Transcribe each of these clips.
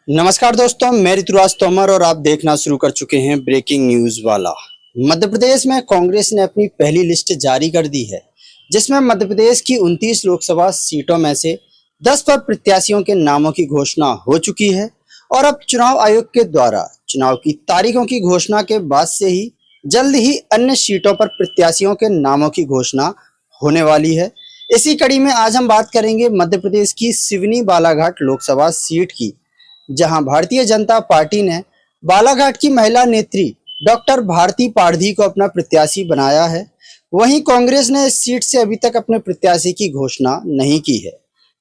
नमस्कार दोस्तों, मैं ऋतुराज तोमर और आप देखना शुरू कर चुके हैं ब्रेकिंग न्यूज वाला। मध्य प्रदेश में कांग्रेस ने अपनी पहली लिस्ट जारी कर दी है, जिसमें मध्य प्रदेश की 29 लोकसभा सीटों में से 10 पर प्रत्याशियों के नामों की घोषणा हो चुकी है और अब चुनाव आयोग के द्वारा चुनाव की तारीखों की घोषणा के बाद से ही जल्द ही अन्य सीटों पर प्रत्याशियों के नामों की घोषणा होने वाली है। इसी कड़ी में आज हम बात करेंगे मध्य प्रदेश की सिवनी बालाघाट लोकसभा सीट की, जहां भारतीय जनता पार्टी ने बालाघाट की महिला नेत्री डॉक्टर भारती पारधी को अपना प्रत्याशी बनाया है। वहीं कांग्रेस ने इस सीट से अभी तक अपने प्रत्याशी की घोषणा नहीं की है।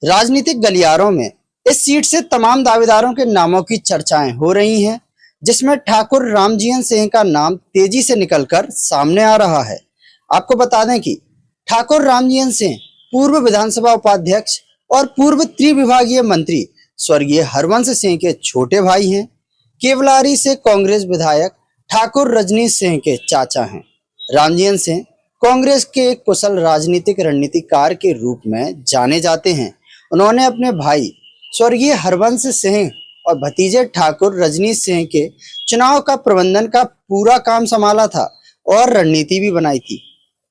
राजनीतिक गलियारों में इस सीट से तमाम दावेदारों के नामों की चर्चाएं हो रही हैं, जिसमें ठाकुर रामजियन सिंह का नाम तेजी से निकलकर सामने आ रहा है। आपको बता दें कि ठाकुर रामजियन सिंह पूर्व विधानसभा उपाध्यक्ष और पूर्व त्रिविभागीय मंत्री स्वर्गीय हरवंश सिंह के छोटे भाई हैं। केवलारी से कांग्रेस विधायक ठाकुर रजनीश सिंह के चाचा हैं। रामजियन सिंह कांग्रेस के एक कुशल राजनीतिक रणनीतिकार के रूप में जाने जाते हैं। उन्होंने अपने भाई स्वर्गीय हरवंश सिंह और भतीजे ठाकुर रजनीश सिंह के चुनाव का प्रबंधन का पूरा काम संभाला था और रणनीति भी बनाई थी।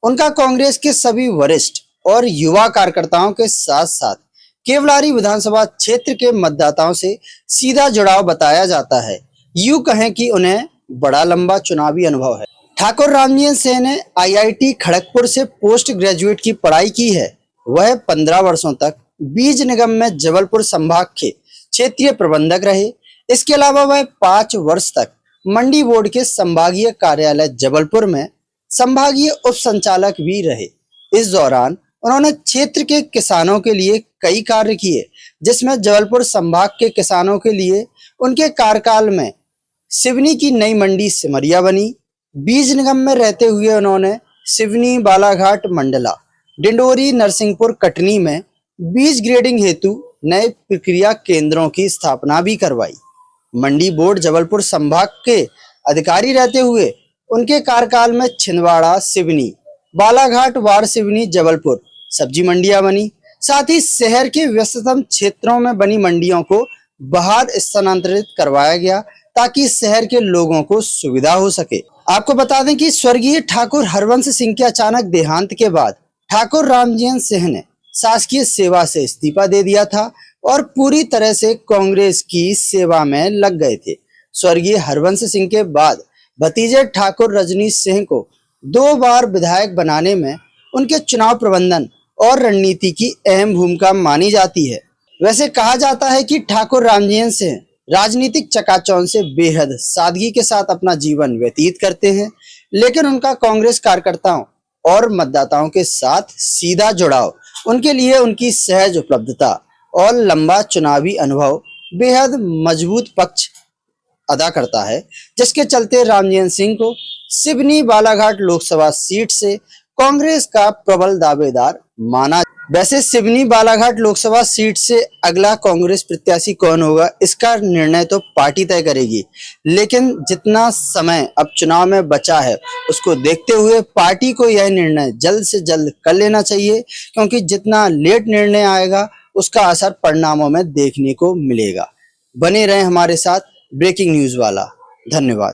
उनका कांग्रेस के सभी वरिष्ठ और युवा कार्यकर्ताओं के साथ साथ केवलारी विधानसभा क्षेत्र के मतदाताओं से सीधा जुड़ाव बताया जाता है। यूं कहें कि उन्हें बड़ा लंबा चुनावी अनुभव है। ठाकुर रामजियन सिंह ने आईआईटी खड़गपुर से पोस्ट ग्रेजुएट की पढ़ाई की है। वह 15 वर्षों तक बीज निगम में जबलपुर संभाग के क्षेत्रीय प्रबंधक रहे। इसके अलावा वह 5 वर्ष तक मंडी बोर्ड के संभागीय कार्यालय जबलपुर में संभागीय उप संचालक भी रहे। इस दौरान उन्होंने क्षेत्र के किसानों के लिए कई कार्य किए, जिसमें जबलपुर संभाग के किसानों के लिए उनके कार्यकाल में सिवनी की नई मंडी सिमरिया बनी। बीज निगम में रहते हुए उन्होंने सिवनी, बालाघाट, मंडला, डिंडोरी, नरसिंहपुर, कटनी में बीज ग्रेडिंग हेतु नए प्रक्रिया केंद्रों की स्थापना भी करवाई। मंडी बोर्ड जबलपुर संभाग के अधिकारी रहते हुए उनके कार्यकाल में छिंदवाड़ा, सिवनी, बालाघाट, वार सिवनी, जबलपुर सब्जी मंडियां बनी। साथ ही शहर के व्यस्ततम क्षेत्रों में बनी मंडियों को बाहर स्थानांतरित करवाया गया, ताकि शहर के लोगों को सुविधा हो सके। आपको बता दें कि स्वर्गीय ठाकुर हरवंश सिंह के अचानक देहांत के बाद ठाकुर रामजियन सिंह ने शासकीय सेवा से इस्तीफा दे दिया था और पूरी तरह से कांग्रेस की सेवा में लग गए थे। स्वर्गीय हरवंश सिंह के बाद भतीजे ठाकुर रजनीश सिंह को 2 बार विधायक बनाने में उनके चुनाव प्रबंधन और रणनीति की अहम भूमिका मानी जाती है। वैसे कहा जाता है कि ठाकुर रामजियन सिंह राजनीतिक चकाचौंध से बेहद सादगी के साथ अपना जीवन व्यतीत करते हैं, लेकिन उनका कांग्रेस कार्यकर्ताओं और मतदाताओं के साथ सीधा जुड़ाव उनके लिए उनकी सहज उपलब्धता और लंबा चुनावी अनुभव बेहद मजबूत पक्ष अदा करता है, जिसके चलते रामजियन सिंह को सिवनी बालाघाट लोकसभा सीट से कांग्रेस का प्रबल दावेदार माना। वैसे सिवनी बालाघाट लोकसभा सीट से अगला कांग्रेस प्रत्याशी कौन होगा, इसका निर्णय तो पार्टी तय करेगी, लेकिन जितना समय अब चुनाव में बचा है उसको देखते हुए पार्टी को यह निर्णय जल्द से जल्द कर लेना चाहिए, क्योंकि जितना लेट निर्णय आएगा उसका असर परिणामों में देखने को मिलेगा। बने रहें हमारे साथ ब्रेकिंग न्यूज वाला। धन्यवाद।